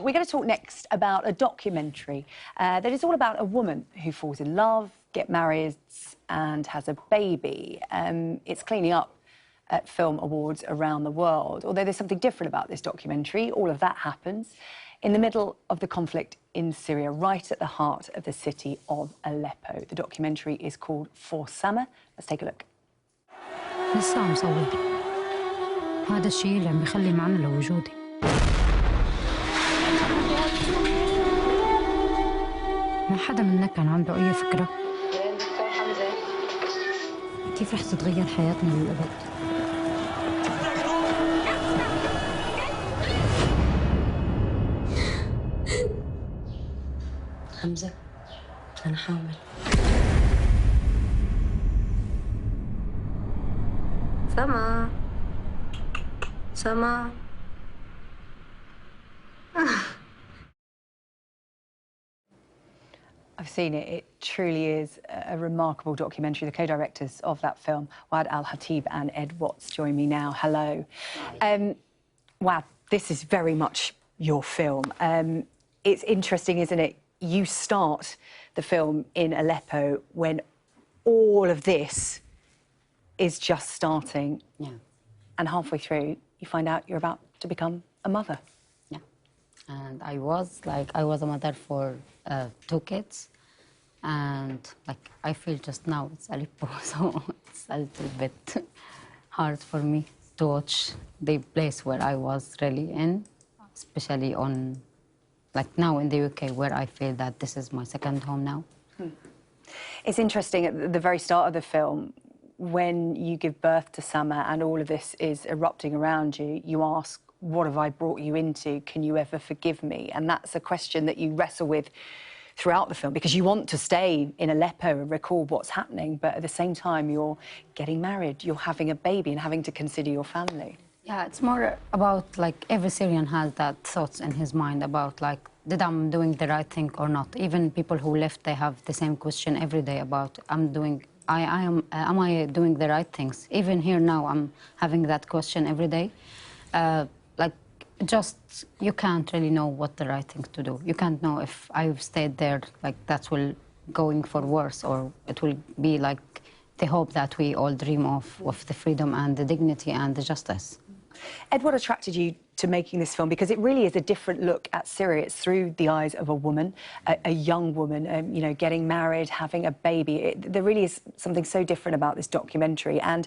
We're going to talk next about a documentary that is all about a woman who falls in love, gets married and has a baby. It's cleaning up at film awards around the world. Although there's something different about this documentary, all of that happens in the middle of the conflict in Syria, right at the heart of the city of Aleppo. The documentary is called For Summer. Let's take a look. لسه عم صور. هذا الشيء اللي عم بيخلي معنا لوجودي. ما حدا منا كان عنده أي فكرة كيف رح تتغير حياتنا للأبد. حمزة أنا حامل. سما I've seen it. It truly is a remarkable documentary. The co-directors of that film, Waad AL-KATEEB and Ed Watts, join me now. Hello. Waad, this is very much your film. It's interesting, isn't it? You start the film in Aleppo when all of this is just starting. Yeah. And halfway through, you find out you're about to become a mother. Yeah. And I was a mother for 2 kids. And I feel just now it's Aleppo, so it's a little bit hard for me to watch the place where I was really in, especially on, now in the UK, where I feel that this is my second home now. It's interesting, at the very start of the film, when you give birth to Summer and all of this is erupting around you, you ask, what have I brought you into? Can you ever forgive me? And that's a question that you wrestle with throughout the film, because you want to stay in Aleppo and record what's happening, but at the same time, you're getting married, you're having a baby and having to consider your family. Yeah, it's more about, every Syrian has that thoughts in his mind about, did I doing the right thing or not? Even people who left, they have the same question every day about, am I doing the right things? Even here now, I'm having that question every day. You can't really know what the right thing to do. You can't know if I've stayed there, that will going for worse, or it will be the hope that we all dream of the freedom and the dignity and the justice. Ed, what attracted you to making this film? Because it really is a different look at Syria. It's through the eyes of a woman, a young woman, getting married, having a baby. There really is something so different about this documentary. And,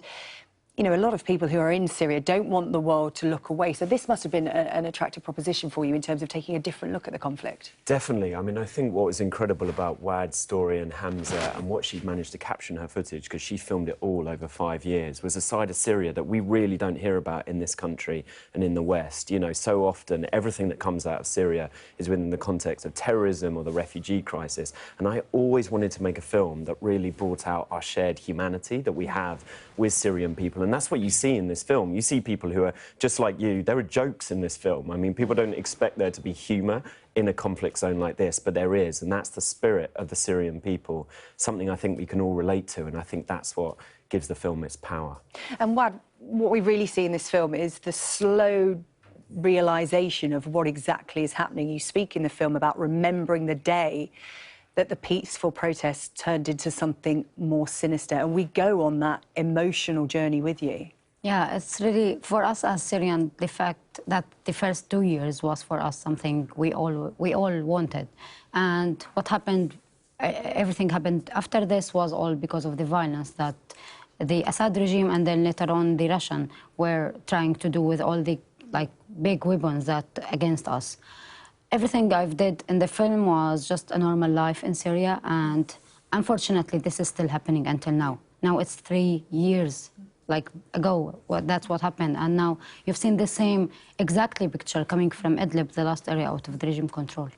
a lot of people who are in Syria don't want the world to look away. So this must have been an attractive proposition for you in terms of taking a different look at the conflict. Definitely. I mean, I think what was incredible about Waad's story and Hamza and what she'd managed to capture in her footage, because she filmed it all over 5 years, was a side of Syria that we really don't hear about in this country and in the West. So often everything that comes out of Syria is within the context of terrorism or the refugee crisis. And I always wanted to make a film that really brought out our shared humanity that we have with Syrian people. And that's what you see in this film. You see people who are just like you. There are jokes in this film. I mean, people don't expect there to be humour in a conflict zone like this, but there is, and that's the spirit of the Syrian people, something I think we can all relate to, and I think that's what gives the film its power. And what we really see in this film is the slow realisation of what exactly is happening. You speak in the film about remembering the day that the peaceful protests turned into something more sinister, and we go on that emotional journey with you. Yeah, it's really, for us as Syrian, the fact that the first 2 years was for us something we all wanted. And what happened, everything happened after this was all because of the violence that the Assad regime and then later on the Russian were trying to do with all the big weapons that against us. Everything I've did in the film was just a normal life in Syria, and unfortunately this is still happening until now. Now it's 3 years ago, that's what happened, and now you've seen the same exactly picture coming from Idlib, the last area out of the regime control.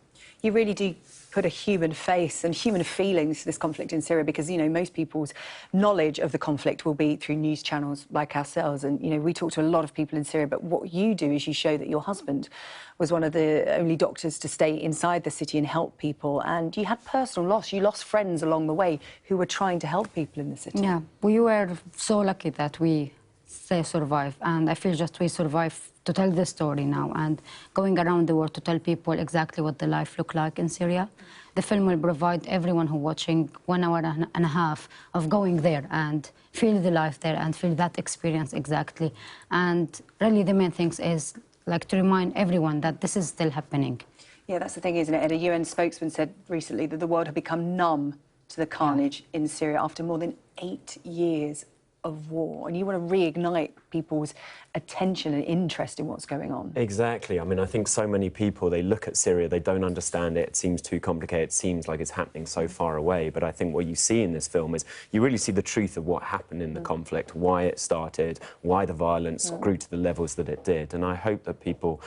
You really do put a human face and human feelings to this conflict in Syria, because, most people's knowledge of the conflict will be through news channels like ourselves. And, we talk to a lot of people in Syria, but what you do is you show that your husband was one of the only doctors to stay inside the city and help people. And you had personal loss. You lost friends along the way who were trying to help people in the city. Yeah, we were so lucky that we survived. And I feel just we survived to tell the story now and going around the world to tell people exactly what the life looked like in Syria. The film will provide everyone who watching 1 hour and a half of going there and feel the life there and feel that experience exactly. And really the main thing is like to remind everyone that this is still happening. Yeah, that's the thing, isn't it? And a UN spokesman said recently that the world had become numb to the carnage in Syria after more than 8 years of war, and you want to reignite people's attention and interest in what's going on. Exactly. I mean, I think so many people, they look at Syria, they don't understand it, it seems too complicated, it seems like it's happening so far away, but I think what you see in this film is you really see the truth of what happened in the conflict, why it started, why the violence grew to the levels that it did, and I hope that people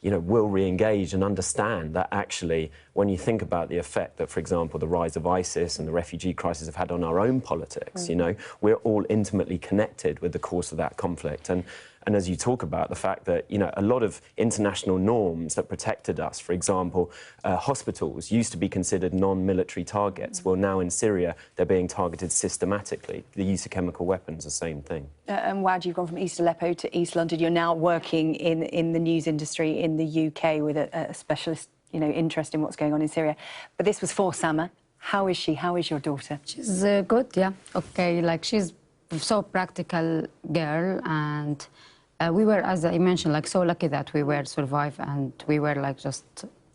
will re-engage and understand that actually, when you think about the effect that, for example, the rise of ISIS and the refugee crisis have had on our own politics, we're all intimately connected with the course of that conflict. And as you talk about the fact that, a lot of international norms that protected us, for example, hospitals used to be considered non-military targets. Well, now in Syria, they're being targeted systematically. The use of chemical weapons, the same thing. And Waad, you've gone from East Aleppo to East London. You're now working in the news industry in the UK with a specialist, interest in what's going on in Syria. But this was for Sama. How is she? How is your daughter? She's good, yeah. Okay, like she's so practical girl, and we were, as I mentioned, like so lucky that we were survive, and we were like just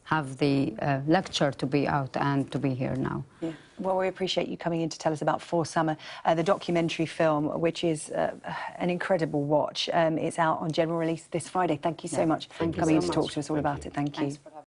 have the lecture to be out and to be here now. Yeah. Well, we appreciate you coming in to tell us about For Summer, the documentary film, which is an incredible watch. It's out on general release this Friday. Thank you so much for coming in to talk to us all about it. Thank you.